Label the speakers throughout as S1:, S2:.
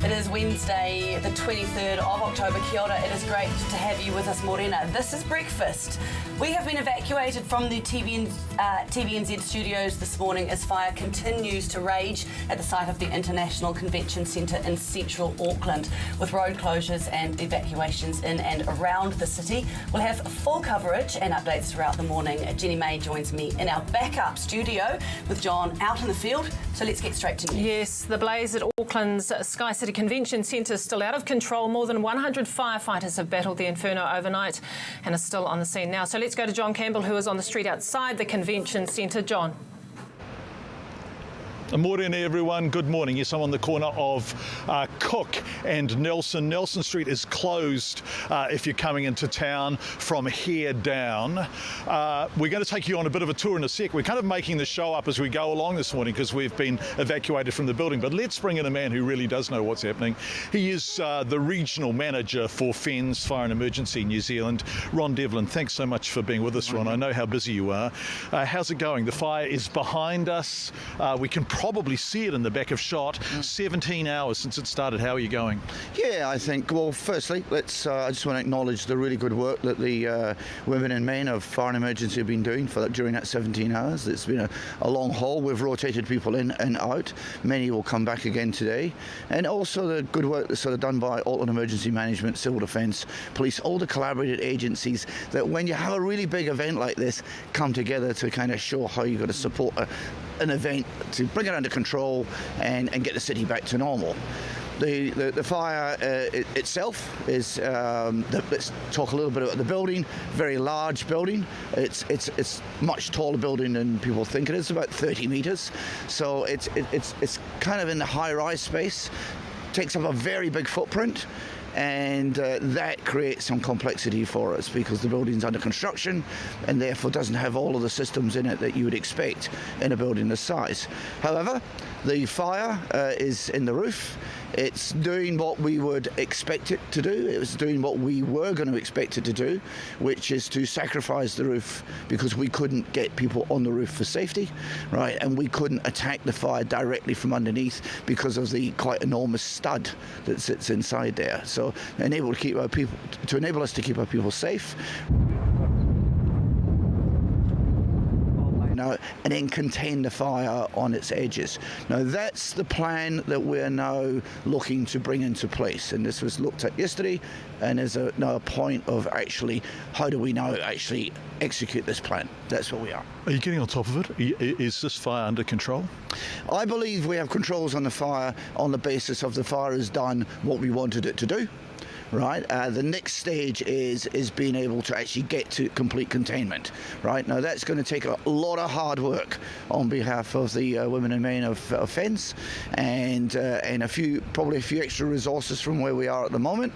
S1: It is Wednesday, the 23rd of October. Kia ora. It is great to have you with us, Morena. This is Breakfast. We have been evacuated from the TVNZ studios this morning as fire continues to rage at the site of the International Convention Centre in central Auckland, with road closures and evacuations in and around the city. We'll have full coverage and updates throughout the morning. Jenny May joins me in our backup studio with John out in the field. So let's get straight to news.
S2: Yes, the blaze at Auckland's SkyCity Convention Centre is still out of control. More than 100 firefighters have battled the inferno overnight and are still on the scene now. So let's go to John Campbell, who is on the street outside the convention centre. John.
S3: Morena, everyone. Good morning. Yes, I'm on the corner of Cook and Nelson. Nelson Street is closed if you're coming into town from here down. We're going to take you on a bit of a tour in a sec. We're kind of making the show up as we go along this morning because we've been evacuated from the building. But let's bring in a man who really does know what's happening. He is the regional manager for FENZ, Fire and Emergency New Zealand, Ron Devlin. Thanks so much for being with us, Ron. I know how busy you are. How's it going? The fire is behind us. We can probably see it in the back of shot. 17 hours since it started. How are you going?
S4: Yeah, I think, well, firstly, I just want to acknowledge the really good work that the women and men of Fire and Emergency have been doing during that 17 hours. It's been a long haul. We've rotated people in and out. Many will come back again today. And also the good work that's sort of done by Auckland Emergency Management, Civil Defence, Police, all the collaborated agencies that when you have a really big event like this come together to kind of show how you've got to support an event to bring it under control and get the city back to normal. The fire itself is, let's talk a little bit about the building. Very large building. It's much taller building than people think it is, about 30 metres. So it's kind of in the high-rise space. Takes up a very big footprint. And that creates some complexity for us because the building's under construction and therefore doesn't have all of the systems in it that you would expect in a building this size. However, the fire is in the roof. It's doing what we would expect it to do. It was doing what we were going to expect it to do, which is to sacrifice the roof because we couldn't get people on the roof for safety, right? And we couldn't attack the fire directly from underneath because of the quite enormous stud that sits inside there. So enable us to keep our people safe. And then contain the fire on its edges. Now that's the plan that we're now looking to bring into place, and this was looked at yesterday, and there's now a point of actually how do we now actually execute this plan. That's what we are.
S3: Are you getting on top of it? Is this fire under control?
S4: I believe we have controls on the fire on the basis of the fire has done what we wanted it to do. Right. The next stage is being able to actually get to complete containment. Right. Now that's going to take a lot of hard work on behalf of the women and men of FENZ, and probably a few extra resources from where we are at the moment,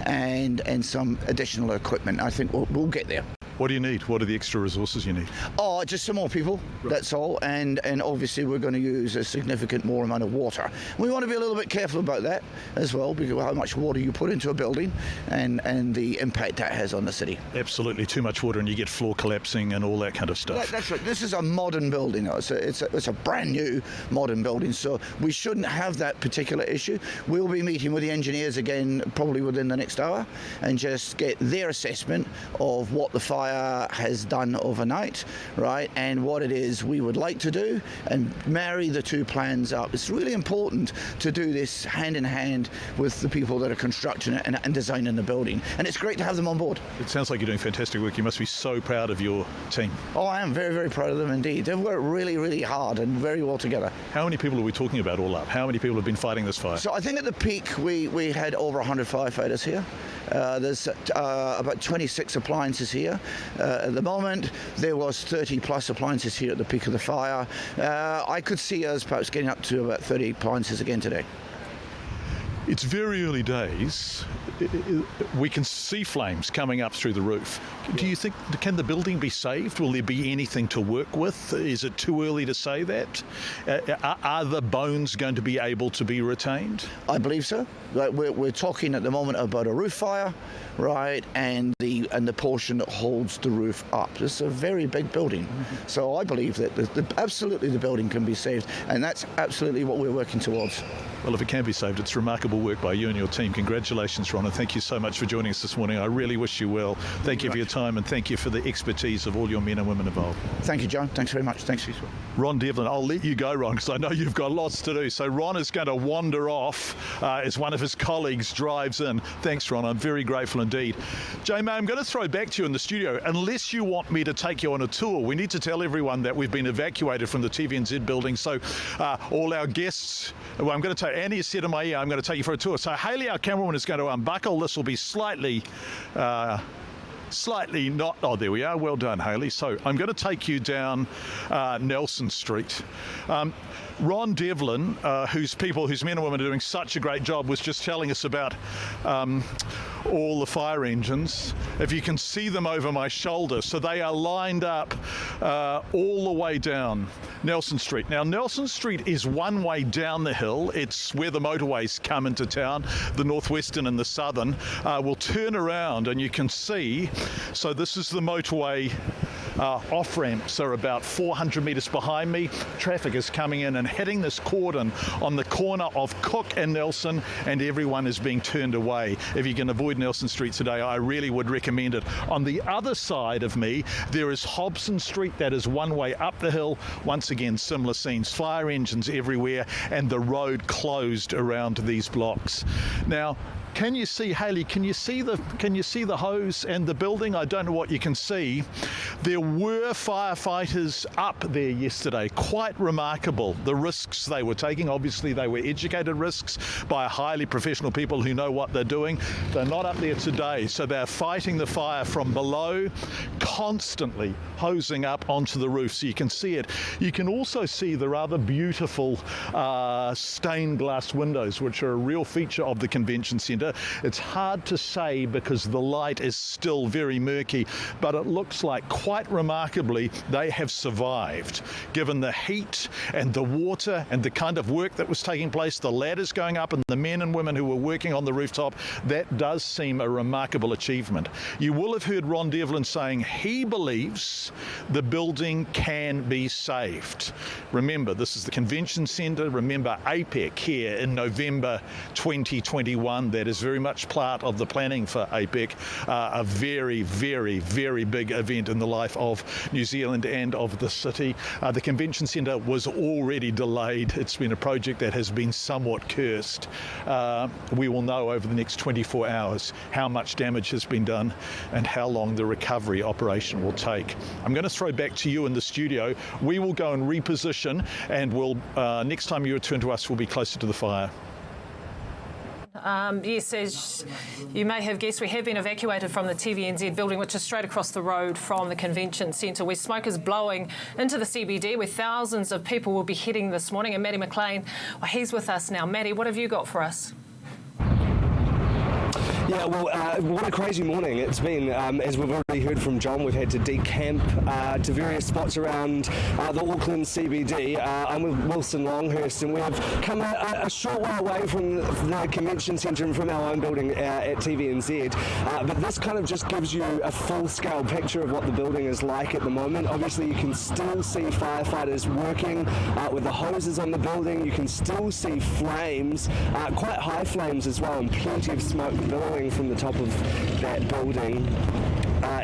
S4: and some additional equipment. I think we'll get there.
S3: What do you need? What are the extra resources you need?
S4: Oh, just some more people, right. That's all. And obviously we're going to use a significant more amount of water. We want to be a little bit careful about that as well, because how much water you put into a building and the impact that has on the city.
S3: Absolutely, too much water and you get floor collapsing and all that kind of stuff.
S4: That's right. This is a modern building. It's a brand new modern building, so we shouldn't have that particular issue. We'll be meeting with the engineers again probably within the next hour and just get their assessment of what the fire has done overnight, right, and what it is we would like to do, and marry the two plans up. It's really important to do this hand in hand with the people that are constructing it and designing the building, and it's great to have them on board.
S3: It sounds like you're doing fantastic work. You must be so proud of your team.
S4: Oh, I am very, very proud of them indeed. They've worked really, really hard and very well together.
S3: How many people are we talking about all up? How many people have been fighting this fire?
S4: So I think at the peak we had over 100 firefighters here. There's about 26 appliances here. At the moment, there was 30 plus appliances here at the peak of the fire. I could see us perhaps getting up to about 30 appliances again today.
S3: It's very early days. We can see flames coming up through the roof. Do you think, can the building be saved? Will there be anything to work with? Is it too early to say that? Are the bones going to be able to be retained?
S4: I believe so. We're talking at the moment about a roof fire, right? And the the portion that holds the roof up. It's a very big building. So I believe that absolutely the building can be saved, and that's absolutely what we're working towards.
S3: Well, if it can be saved, it's remarkable work by you and your team. Congratulations, Ron, and thank you so much for joining us this morning. I really wish you well. Thank you for your time, and thank you for the expertise of all your men and women involved.
S4: Thank you, John. Thanks very much. Thanks for your support.
S3: Ron Devlin, I'll let you go, Ron, because I know you've got lots to do. So Ron is going to wander off as one of his colleagues drives in. Thanks, Ron. I'm very grateful indeed. J-May, I'm going to throw back to you in the studio. Unless you want me to take you on a tour, we need to tell everyone that we've been evacuated from the TVNZ building. So all our guests, well, I'm going to take, Annie has said in my ear, I'm going to take you for a tour. So Hayley, our cameraman, is going to unbuckle. This will be slightly not, oh, there we are. Well done, Hayley. So I'm going to take you down Nelson Street. Ron Devlin, whose men and women are doing such a great job, was just telling us about all the fire engines. If you can see them over my shoulder, so they are lined up all the way down Nelson Street. Now, Nelson Street is one way down the hill. It's where the motorways come into town, the northwestern and the southern. We'll turn around and you can see, so this is the motorway off-ramps are about 400 metres behind me. Traffic is coming in and hitting this cordon on the corner of Cook and Nelson, and everyone is being turned away. If you can avoid Nelson Street today, I really would recommend it. On the other side of me, there is Hobson Street. That is one way up the hill. Once again, similar scenes, fire engines everywhere, and the road closed around these blocks. Now, can you see, Hayley, can you see the hose and the building? I don't know what you can see. There were firefighters up there yesterday. Quite remarkable, the risks they were taking. Obviously, they were educated risks by highly professional people who know what they're doing. They're not up there today, so they're fighting the fire from below, constantly hosing up onto the roof, so you can see it. You can also see the rather beautiful stained glass windows, which are a real feature of the convention centre. It's hard to say because the light is still very murky, but it looks like, quite remarkably, they have survived. Given the heat and the water and the kind of work that was taking place, the ladders going up and the men and women who were working on the rooftop, that does seem a remarkable achievement. You will have heard Ron Devlin saying he believes the building can be saved. Remember, this is the convention centre. Remember APEC here in November 2021. That is very much part of the planning for APEC, a very, very, very big event in the life of New Zealand and of the city. The convention centre was already delayed. It's been a project that has been somewhat cursed. We will know over the next 24 hours how much damage has been done and how long the recovery operation will take. I'm going to throw back to you in the studio. We will go and reposition, and we'll next time you return to us, we'll be closer to the fire.
S2: Yes, as you may have guessed, we have been evacuated from the TVNZ building, which is straight across the road from the convention centre, where smoke is blowing into the CBD, where thousands of people will be heading this morning. And Matty McLean, well, he's with us now. Matty, what have you got for us?
S5: Yeah, well, what a crazy morning it's been. As we've already heard from John, we've had to decamp to various spots around the Auckland CBD. I'm with Wilson Longhurst, and we've come a short way away from the convention centre and from our own building at TVNZ. But this kind of just gives you a full-scale picture of what the building is like at the moment. Obviously, you can still see firefighters working with the hoses on the building. You can still see flames, quite high flames as well, and plenty of smoke billowing from the top of that building.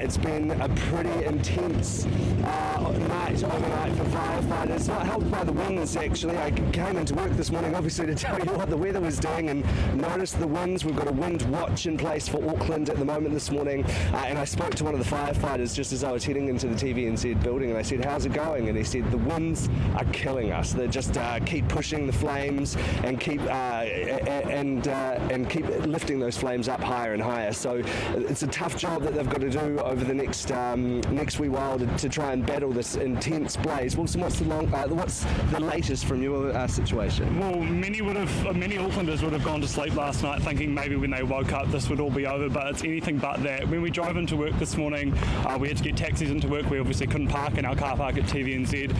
S5: It's been a pretty intense night overnight for firefighters, not helped by the winds actually. I came into work this morning obviously to tell you what the weather was doing and noticed the winds. We've got a wind watch in place for Auckland at the moment this morning, and I spoke to one of the firefighters just as I was heading into the TVNZ building, and I said, how's it going? And he said, the winds are killing us. They just keep pushing the flames and keep keep lifting those flames up higher and higher. So it's a tough job that they've got to do do over the next wee while to try and battle this intense blaze. Wilson, what's the latest from your situation?
S6: Well, many Aucklanders would have gone to sleep last night thinking maybe when they woke up this would all be over, but it's anything but that. When we drove into work this morning, we had to get taxis into work. We obviously couldn't park in our car park at TVNZ,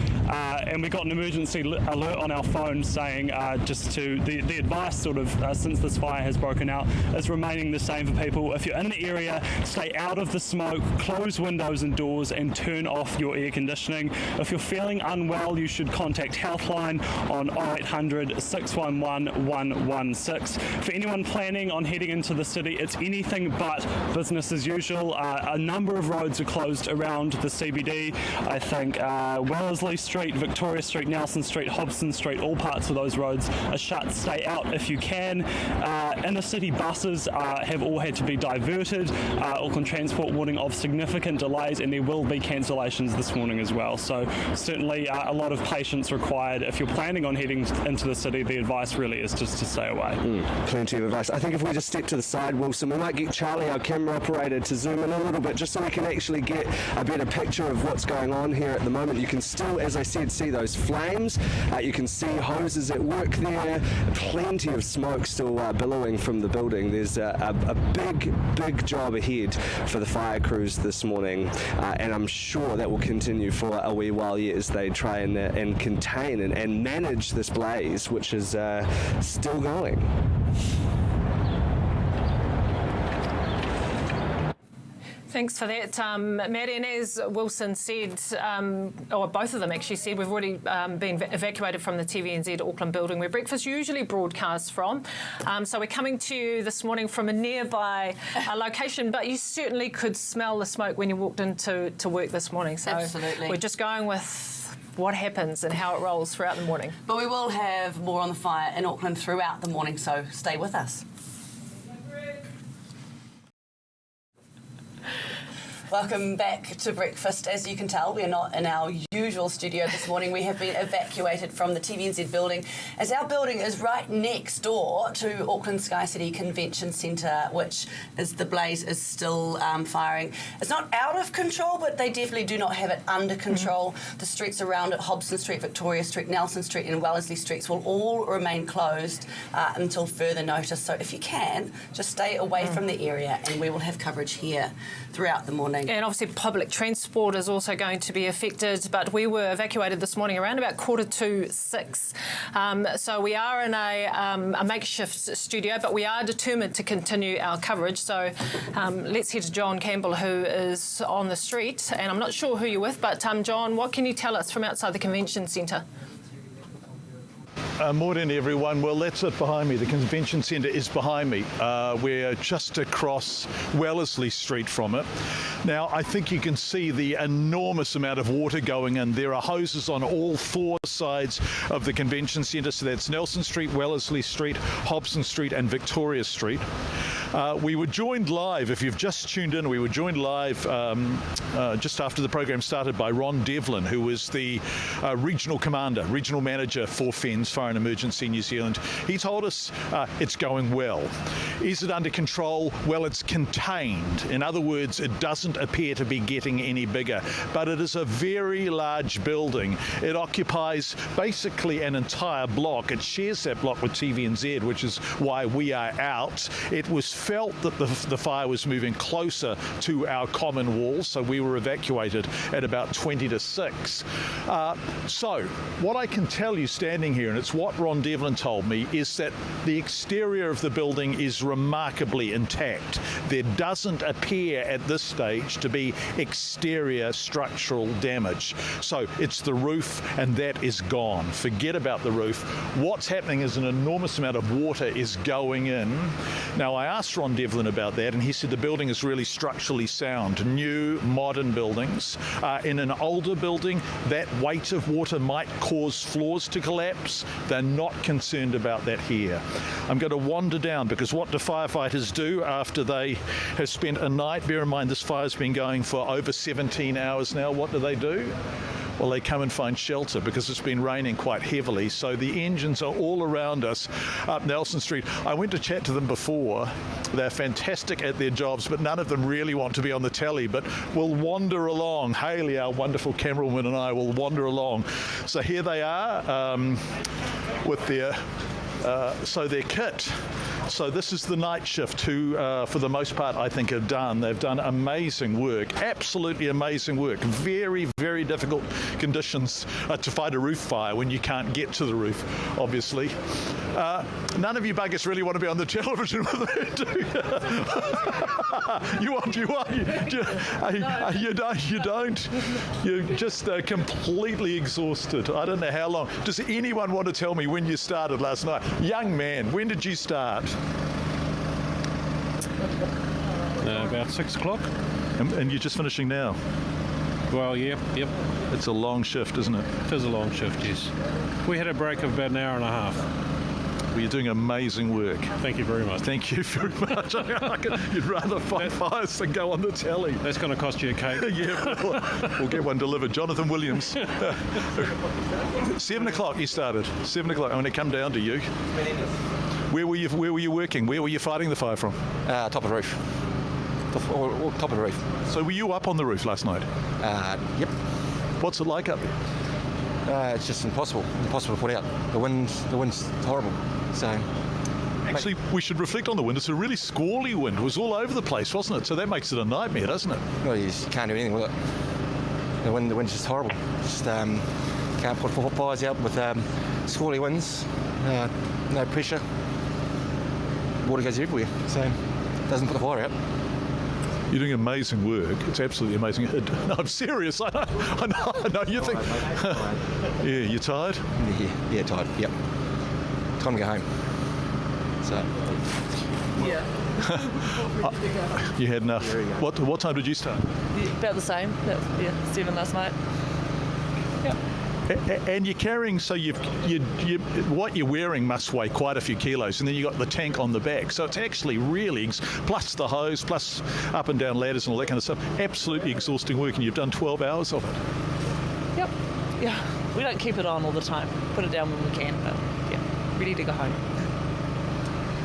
S6: and we got an emergency alert on our phone saying the advice since this fire has broken out is remaining the same for people. If you're in the area, stay out of the smoke, close windows and doors, and turn off your air conditioning. If you're feeling unwell, you should contact Healthline on 0800 611 116. For anyone planning on heading into the city, it's anything but business as usual. A number of roads are closed around the CBD. I think Wellesley Street, Victoria Street, Nelson Street, Hobson Street, all parts of those roads are shut. Stay out if you can. Inner city buses have all had to be diverted. Auckland Transport warning of significant delays, and there will be cancellations this morning as well. So certainly a lot of patience required. If you're planning on heading into the city, the advice really is just to stay away.
S5: Plenty of advice. I think if we just step to the side, Wilson, we might get Charlie, our camera operator, to zoom in a little bit just so we can actually get a better picture of what's going on here at the moment. You can still, as I said, see those flames. You can see hoses at work there. Plenty of smoke still billowing from the building. There's a big job ahead for the fire crews this morning, and I'm sure that will continue for a wee while yet as they try and contain and manage this blaze, which is still going.
S2: Thanks for that, Maddie. And as Wilson said, or both of them actually said, we've already been evacuated from the TVNZ Auckland building where breakfast usually broadcasts from. So we're coming to you this morning from a nearby location, but you certainly could smell the smoke when you walked into work this morning. So
S1: absolutely. We're
S2: just going with what happens and how it rolls throughout the morning.
S1: But we will have more on the fire in Auckland throughout the morning, so stay with us. Welcome back to breakfast. As you can tell, we are not in our usual studio this morning. We have been evacuated from the TVNZ building, as our building is right next door to Auckland SkyCity Convention Centre, which is the blaze is still firing. It's not out of control, but they definitely do not have it under control. The streets around it, Hobson Street, Victoria Street, Nelson Street and Wellesley Streets, will all remain closed until further notice. So if you can, just stay away from the area, and we will have coverage here throughout the morning.
S2: And obviously public transport is also going to be affected, but we were evacuated this morning around about 5:45. So we are in a makeshift studio, but we are determined to continue our coverage. So let's head to John Campbell, who is on the street, and I'm not sure who you're with, but John, what can you tell us from outside the convention centre?
S3: Morning, everyone. Well, that's it behind me. The convention centre is behind me. We're just across Wellesley Street from it. Now, I think you can see the enormous amount of water going in. There are hoses on all four sides of the convention centre. So that's Nelson Street, Wellesley Street, Hobson Street and Victoria Street. We were joined live, if you've just tuned in, we were joined live just after the program started by Ron Devlin, who is the regional manager for FENZ, Fire and Emergency New Zealand. He told us it's going well. Is it under control? Well, it's contained. In other words, it doesn't appear to be getting any bigger, but it is a very large building. It occupies basically an entire block. It shares that block with TVNZ, which is why we are out. It was felt that the fire was moving closer to our common walls, so we were evacuated at about 20 to 6. So what I can tell you standing here, and it's what Ron Devlin told me, is that the exterior of the building is remarkably intact. There doesn't appear at this stage to be exterior structural damage. So it's the roof, and that is gone. Forget about the roof. What's happening is an enormous amount of water is going in. Now, I asked Ron Devlin about that, and he said the building is really structurally sound. New, modern buildings. In an older building, that weight of water might cause floors to collapse. They're not concerned about that here. I'm going to wander down, because what do firefighters do after they have spent a night? Bear in mind, this fire's been going for over 17 hours now. What do? well, they come and find shelter because it's been raining quite heavily. So the engines are all around us up Nelson Street. I went to chat to them before. They're fantastic at their jobs, but none of them really want to be on the telly, but we'll wander along. Haley, our wonderful camerawoman, and I will wander along. So here they are with their their kit. So this is the night shift who, for the most part, I think they've done amazing work, absolutely amazing work. Very, very difficult conditions to fight a roof fire when you can't get to the roof, obviously. None of you buggers really want to be on the television with me, do you? You don't. You're just completely exhausted. I don't know how long. Does anyone want to tell me when you started last night? Young man, when did you start?
S7: About 6 o'clock.
S3: And you're just finishing now?
S7: Well, yep.
S3: It's a long shift, isn't it?
S7: It is a long shift, yes. We had a break of about an hour and a half.
S3: Well, you're doing amazing work.
S7: Thank you very much.
S3: Thank you very much. You'd rather fight fires than go on the telly.
S7: That's going to cost you a cake.
S3: Yeah, we'll get one delivered. Jonathan Williams. 7 o'clock you started. 7 o'clock. I'm going to come down to you. Where were you working? Where were you fighting the fire from?
S8: Top of the roof. Top of the roof.
S3: So were you up on the roof last night?
S8: Yep.
S3: What's it like up there?
S8: It's just impossible to put out. The wind's horrible. So
S3: actually, we should reflect on the wind. It's a really squally wind. It was all over the place, wasn't it? So that makes it a nightmare, doesn't it?
S8: Well, you just can't do anything with it. The wind's just horrible. Just can't put fires out with squally winds. No pressure. Water goes everywhere. So it doesn't put the fire out.
S3: You're doing amazing work. It's absolutely amazing. No, I'm serious. I know. You think... Yeah, you tired?
S8: Yeah, tired. Yep. Time to go home. So...
S9: Yeah.
S3: You had enough. What time did you start?
S9: About the same. 7 last night. Yeah.
S3: And you're carrying, so what you're wearing must weigh quite a few kilos, and then you've got the tank on the back. So it's actually really, plus the hose, plus up and down ladders and all that kind of stuff, absolutely exhausting work, and you've done 12 hours of it.
S9: Yep. Yeah. We don't keep it on all the time. Put it down when we can, but yeah, ready to go home.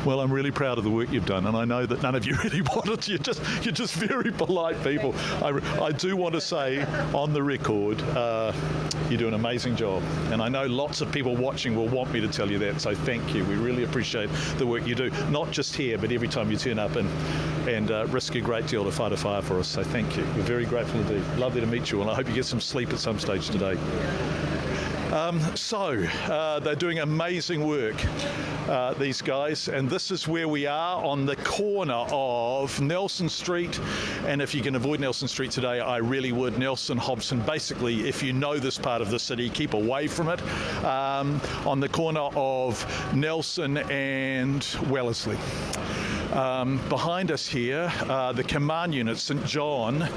S3: Well, I'm really proud of the work you've done, and I know that none of you really want it. You're just very polite people. I do want to say, on the record, you do an amazing job, and I know lots of people watching will want me to tell you that. So thank you. We really appreciate the work you do, not just here, but every time you turn up and risk a great deal to fight a fire for us. So thank you. We're very grateful indeed. Lovely to meet you, and I hope you get some sleep at some stage today. They're doing amazing work, these guys, and this is where we are on the corner of Nelson Street, and if you can avoid Nelson Street today, I really would. Nelson, Hobson, basically, if you know this part of the city, keep away from it, on the corner of Nelson and Wellesley. Behind us here, the command unit, St John.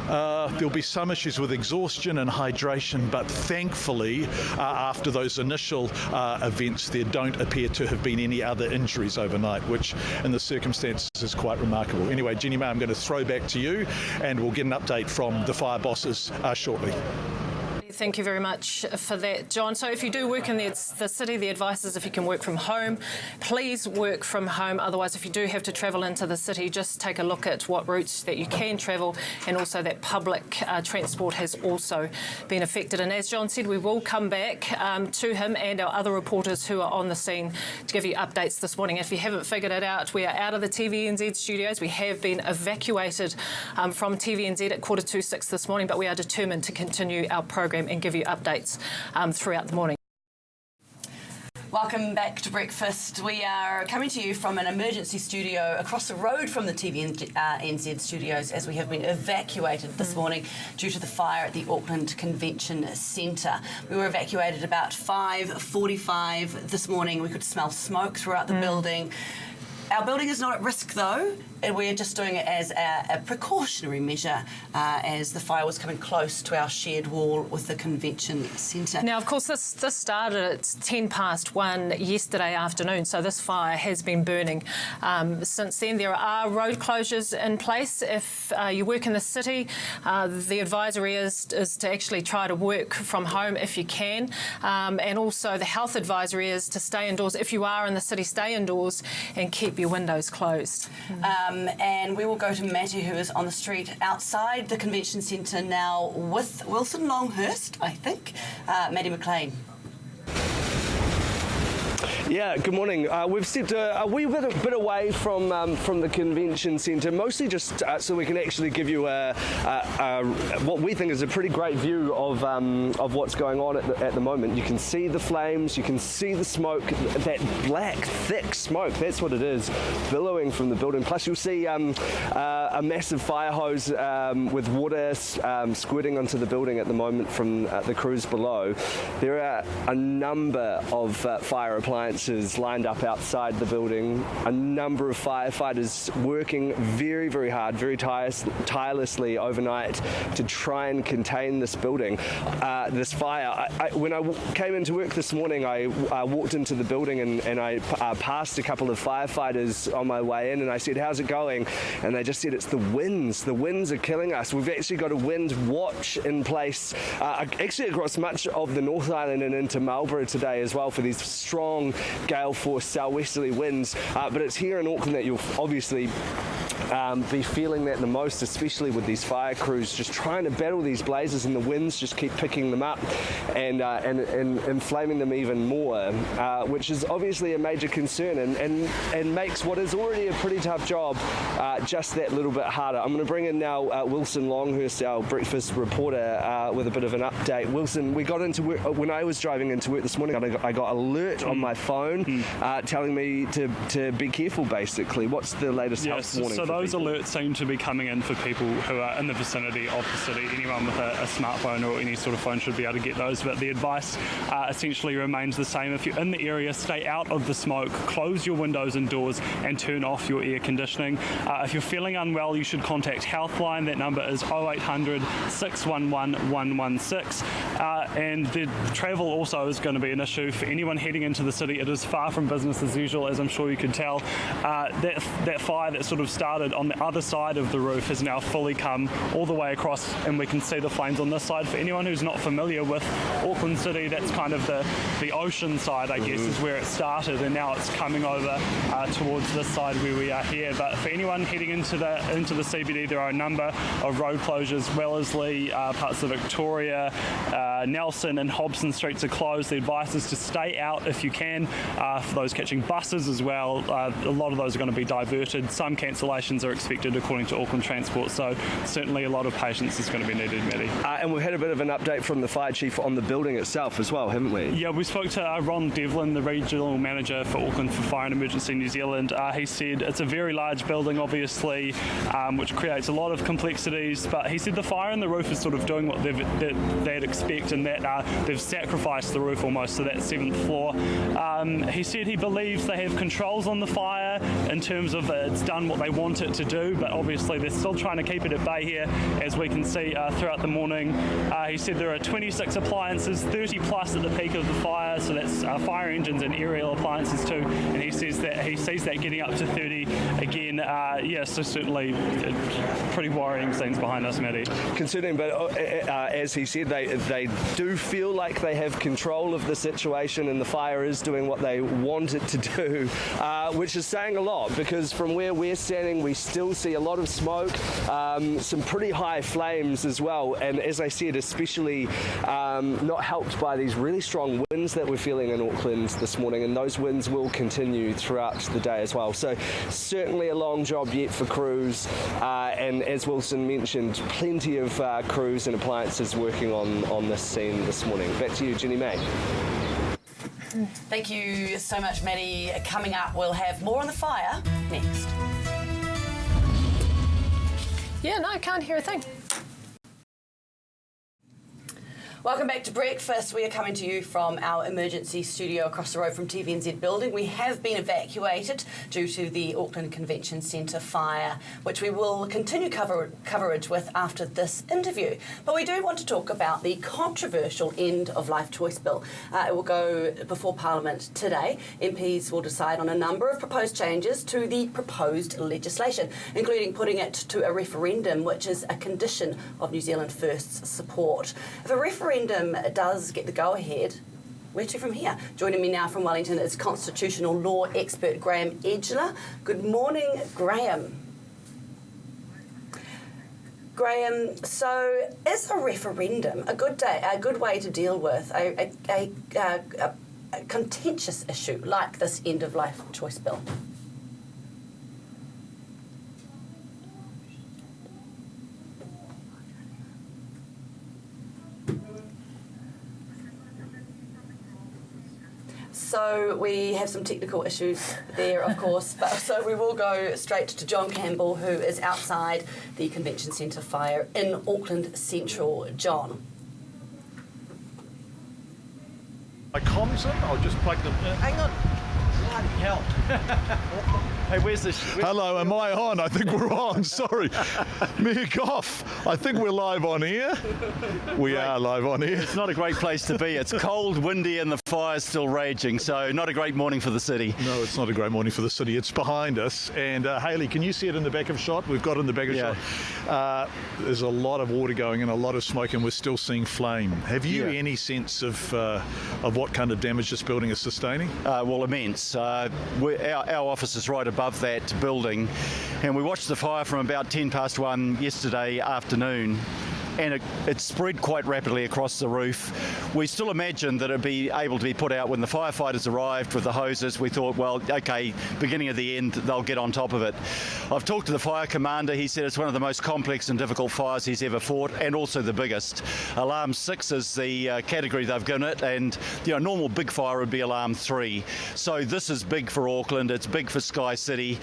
S3: There'll be some issues with exhaustion and hydration, but thankfully, after those initial events, there don't appear to have been any other injuries overnight, which in the circumstances is quite remarkable. Anyway, Jenny May, I'm going to throw back to you, and we'll get an update from the fire bosses shortly.
S2: Thank you very much for that, John. So if you do work in the city, the advice is if you can work from home, please work from home. Otherwise, if you do have to travel into the city, just take a look at what routes that you can travel, and also that public transport has also been affected. And as John said, we will come back to him and our other reporters who are on the scene to give you updates this morning. If you haven't figured it out, we are out of the TVNZ studios. We have been evacuated from TVNZ at 6:45 this morning, but we are determined to continue our program and give you updates throughout the morning.
S1: Welcome back to Breakfast. We are coming to you from an emergency studio across the road from the TVNZ studios, as we have been evacuated this morning due to the fire at the Auckland Convention Centre. We were evacuated about 5:45 this morning. We could smell smoke throughout the building. Our building is not at risk though, and we're just doing it as a precautionary measure as the fire was coming close to our shared wall with the convention centre.
S2: Now, of course, this started at 1:10 yesterday afternoon, so this fire has been burning since then. There are road closures in place. If you work in the city, the advisory is to actually try to work from home if you can, and also the health advisory is to stay indoors. If you are in the city, stay indoors and keep your windows closed.
S1: And we will go to Matty, who is on the street outside the convention centre now with Wilson Longhurst, I think. Matty McLean.
S5: Yeah, good morning. We've stepped a wee bit away from the convention centre, mostly just so we can actually give you what we think is a pretty great view of what's going on at the moment. You can see the flames, you can see the smoke, that black, thick smoke, that's what it is, billowing from the building. Plus you'll see a massive fire hose with water squirting onto the building at the moment from the crews below. There are a number of fire appliances lined up outside the building, a number of firefighters working very, very hard, very tirelessly overnight to try and contain this building, this fire. When I came into work this morning, I walked into the building and I passed a couple of firefighters on my way in, and I said, "How's it going?" And they just said, "It's the winds. The winds are killing us." We've actually got a wind watch in place, actually across much of the North Island and into Marlborough today as well, for these strong gale force southwesterly winds, but it's here in Auckland that you'll obviously be feeling that the most, especially with these fire crews just trying to battle these blazes, and the winds just keep picking them up and inflaming them even more, which is obviously a major concern and makes what is already a pretty tough job just that little bit harder. I'm going to bring in now Wilson Longhurst, our breakfast reporter, with a bit of an update. Wilson, we got into work, when I was driving into work this morning, I got alert on my phone telling me to be careful, basically. What's the latest health warning?
S6: So those alerts seem to be coming in for people who are in the vicinity of the city. Anyone with a smartphone or any sort of phone should be able to get those, but the advice essentially remains the same. If you're in the area, stay out of the smoke, close your windows and doors, and turn off your air conditioning. If you're feeling unwell, you should contact Healthline. That number is 0800 611 116. And the travel also is going to be an issue for anyone heading into the city. It is far from business as usual, as I'm sure you could tell. That fire that sort of started on the other side of the roof has now fully come all the way across, and we can see the flames on this side. For anyone who's not familiar with Auckland City, that's kind of the ocean side, I guess, is where it started, and now it's coming over towards this side where we are here. But for anyone heading into the CBD, there are a number of road closures. Wellesley, parts of Victoria, Nelson and Hobson Streets are closed. The advice is to stay out if you can. For those catching buses as well, a lot of those are going to be diverted. Some cancellations are expected according to Auckland Transport, so certainly a lot of patience is going to be needed, Maddie.
S5: And we've had a bit of an update from the fire chief on the building itself as well, haven't we?
S6: Yeah, we spoke to Ron Devlin, the regional manager for Auckland for Fire and Emergency New Zealand. He said it's a very large building, obviously, which creates a lot of complexities, but he said the fire in the roof is sort of doing what they'd expect, and that they've sacrificed the roof almost to that 7th floor. He said he believes they have controls on the fire in terms of it's done what they want it to do, but obviously they're still trying to keep it at bay here, as we can see throughout the morning. He said there are 26 appliances, 30 plus at the peak of the fire, so that's fire engines and aerial appliances too, and he says that he sees that getting up to 30 again. So certainly pretty worrying scenes behind us, Maddie.
S5: Concerning, but as he said, they do feel like they have control of the situation, and the fire is doing what they want it to do, which is saying a lot, because from where we're standing we still see a lot of smoke, some pretty high flames as well, and as I said, especially not helped by these really strong winds that we're feeling in Auckland this morning, and those winds will continue throughout the day as well. So certainly a long job yet for crews, and as Wilson mentioned, plenty of crews and appliances working on this scene this morning. Back to you, Jenny May.
S1: Thank you so much, Maddie. Coming up, we'll have more on the fire next.
S2: Yeah, no, I can't hear a thing.
S1: Welcome back to Breakfast. We are coming to you from our emergency studio across the road from TVNZ building. We have been evacuated due to the Auckland Convention Centre fire, which we will continue coverage with after this interview. But we do want to talk about the controversial end of life choice bill. It will go before Parliament today. MPs will decide on a number of proposed changes to the proposed legislation, including putting it to a referendum, which is a condition of New Zealand First's support. If a referendum does get the go-ahead, where to from here? Joining me now from Wellington is constitutional law expert Graham Edgeler. Good morning, Graham. Graham, so is a referendum a good way to deal with a contentious issue like this end-of-life choice bill? So we have some technical issues there, of course, but so we will go straight to John Campbell, who is outside the Convention Centre fire in Auckland Central. John.
S3: My comms in? I'll just plug them in.
S10: Hang on. Bloody hell. Hey, where's this?
S3: Hello, am I on? I think we're on, sorry. Mick off. I think we're live on air. We are live on air.
S10: It's not a great place to be. It's cold, windy, and the fire's still raging, so not a great morning for the city.
S3: No, it's not a great morning for the city. It's behind us. And Hayley, can you see it in the back of shot? We've got it in the back of shot. There's a lot of water going and a lot of smoke, and we're still seeing flame. Have you any sense of what kind of damage this building is sustaining?
S10: Well, immense. Our office is right above that building, and we watched the fire from about 1:10 yesterday afternoon, and it spread quite rapidly across the roof. We still imagined that it'd be able to be put out when the firefighters arrived with the hoses. We thought, well, okay, beginning of the end, they'll get on top of it. I've talked to the fire commander. He said it's one of the most complex and difficult fires he's ever fought, and also the biggest. Alarm 6 is the category they've given it, and a normal big fire would be alarm 3. So this is big for Auckland, it's big for SkyCity,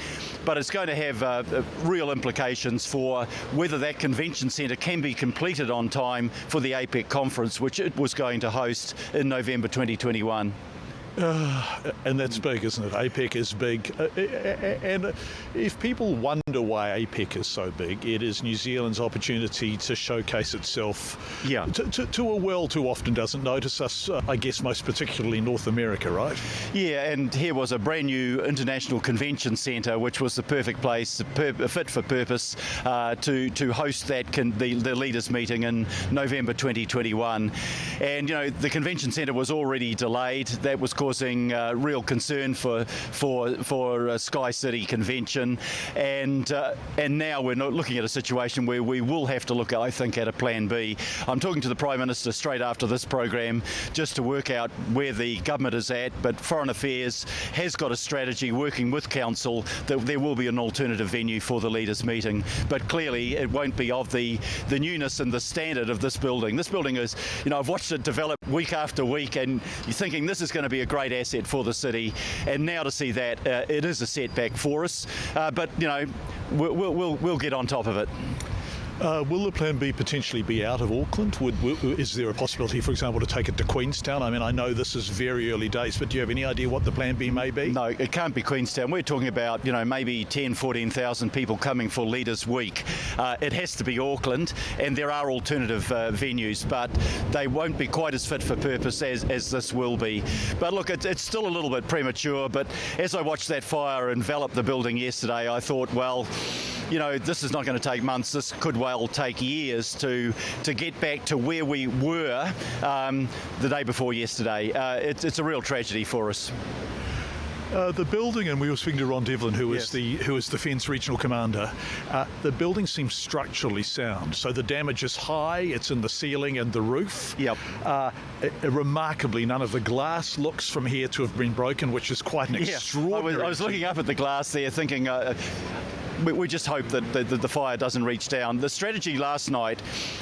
S10: but it's going to have real implications for whether that convention centre can be completed on time for the APEC conference, which it was going to host in November 2021.
S3: And that's big, isn't it? APEC is big. And if people wonder why APEC is so big, it is New Zealand's opportunity to showcase itself to a world who often doesn't notice us, I guess most particularly North America, right?
S10: Yeah, and here was a brand new international convention centre, which was the perfect place, fit for purpose, to host that the leaders' meeting in November 2021. And, the convention centre was already delayed. That was causing real concern for SkyCity Convention, and now we're not looking at a situation where we will have to look, I think, at a plan B. I'm talking to the Prime Minister straight after this program just to work out where the government is at, but Foreign Affairs has got a strategy working with Council that there will be an alternative venue for the leaders' meeting, but clearly it won't be of the newness and the standard of this building. This building is, I've watched it develop week after week, and you're thinking this is going to be a great asset for the city, and now to see that it is a setback for us, but we'll get on top of it.
S3: Will the plan B potentially be out of Auckland? Is there a possibility, for example, to take it to Queenstown? I mean, I know this is very early days, but do you have any idea what the plan B may be?
S10: No, it can't be Queenstown. We're talking about, maybe 10,000, 14,000 people coming for Leaders' Week. It has to be Auckland, and there are alternative venues, but they won't be quite as fit for purpose as this will be. But look, it's still a little bit premature, but as I watched that fire envelop the building yesterday, I thought, well, this is not going to take months. This could well take years to get back to where we were the day before yesterday. It's a real tragedy for us.
S3: The building, and we were speaking to Ron Devlin, who is the Defence Regional Commander. The building seems structurally sound, so the damage is high. It's in the ceiling and the roof.
S10: Yep.
S3: Remarkably, none of the glass looks from here to have been broken, which is quite an extraordinary.
S10: I was looking up at the glass there, thinking. we just hope that the fire doesn't reach down. The strategy last night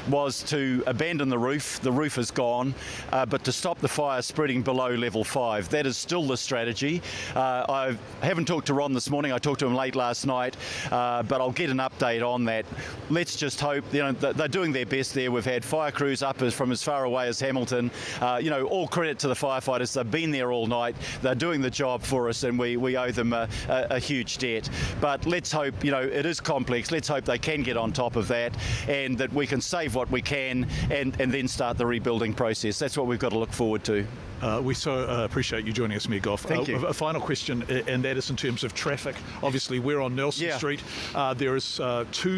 S10: was to abandon the roof. The roof is gone, but to stop the fire spreading below level 5. That is still the strategy. I haven't talked to Ron this morning. I talked to him late last night, but I'll get an update on that. Let's just hope, they're doing their best there. We've had fire crews up from as far away as Hamilton. All credit to the firefighters. They've been there all night. They're doing the job for us, and we owe them a huge debt. But let's hope, it is complex. Let's hope they can get on top of that, and that we can save what we can and then start the rebuilding process. That's what we've got to look forward to.
S3: We so appreciate you joining us, Mayor Goff.
S10: Thank you.
S3: A final question, and that is in terms of traffic. Obviously, we're on Nelson Street. There is 2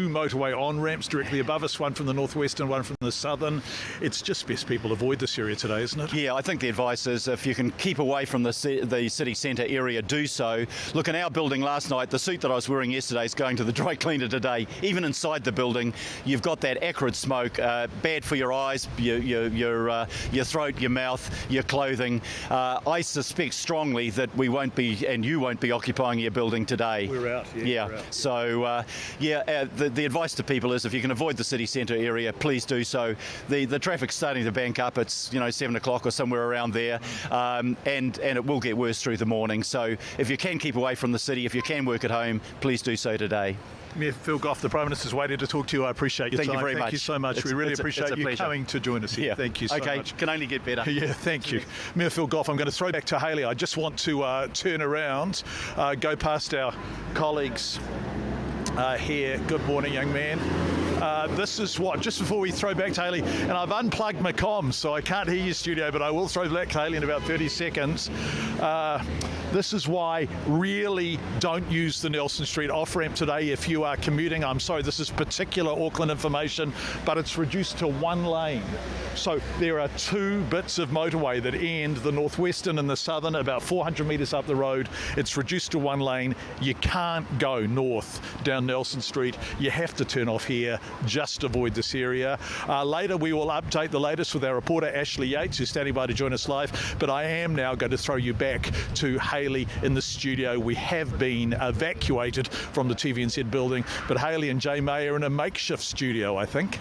S3: motorway on-ramps directly above us, one from the northwest and one from the southern. It's just best people avoid this area today, isn't it?
S10: Yeah, I think the advice is if you can keep away from the city centre area, do so. Look, in our building last night, the suit that I was wearing yesterday is going to the dry cleaner today. Even inside the building, you've got that acrid smoke, bad for your eyes, your throat, your mouth, your clothing. I suspect strongly that we won't be, and you won't be, occupying your building today.
S3: We're out.
S10: Yeah.
S3: We're out.
S10: So, the advice to people is if you can avoid the city centre area, please do so. The traffic's starting to bank up. It's 7 o'clock or somewhere around there, and it will get worse through the morning. So if you can keep away from the city, if you can work at home, please do so today.
S3: Mayor Phil Goff, the Prime Minister's waiting to talk to you. I appreciate your time.
S10: Thank you very much.
S3: Thank you so much. We really appreciate you
S10: pleasure.
S3: coming to join us here.
S10: Yeah.
S3: Thank you so much.
S10: Okay, can only get better.
S3: Yeah, thank you. Mayor Phil Goff, I'm going to throw back to Hayley. I just want to turn around, go past our colleagues here. Good morning, young man. This is what, just before we throw back to Hayley, and I've unplugged my comms, so I can't hear you, studio, but I will throw back to Hayley in about 30 seconds. This is why really don't use the Nelson Street off-ramp today if you are commuting. I'm sorry, this is particular Auckland information, but it's reduced to 1 lane. So there are 2 bits of motorway that end the northwestern and the southern, about 400 metres up the road. It's reduced to 1 lane. You can't go north down Nelson Street. You have to turn off here. Just avoid this area. Later we will update the latest with our reporter Ashley Yates, who's standing by to join us live, but I am now going to throw you back to Hayley in the studio. We have been evacuated from the TVNZ building, but Hayley and Jay May are in a makeshift studio, I think.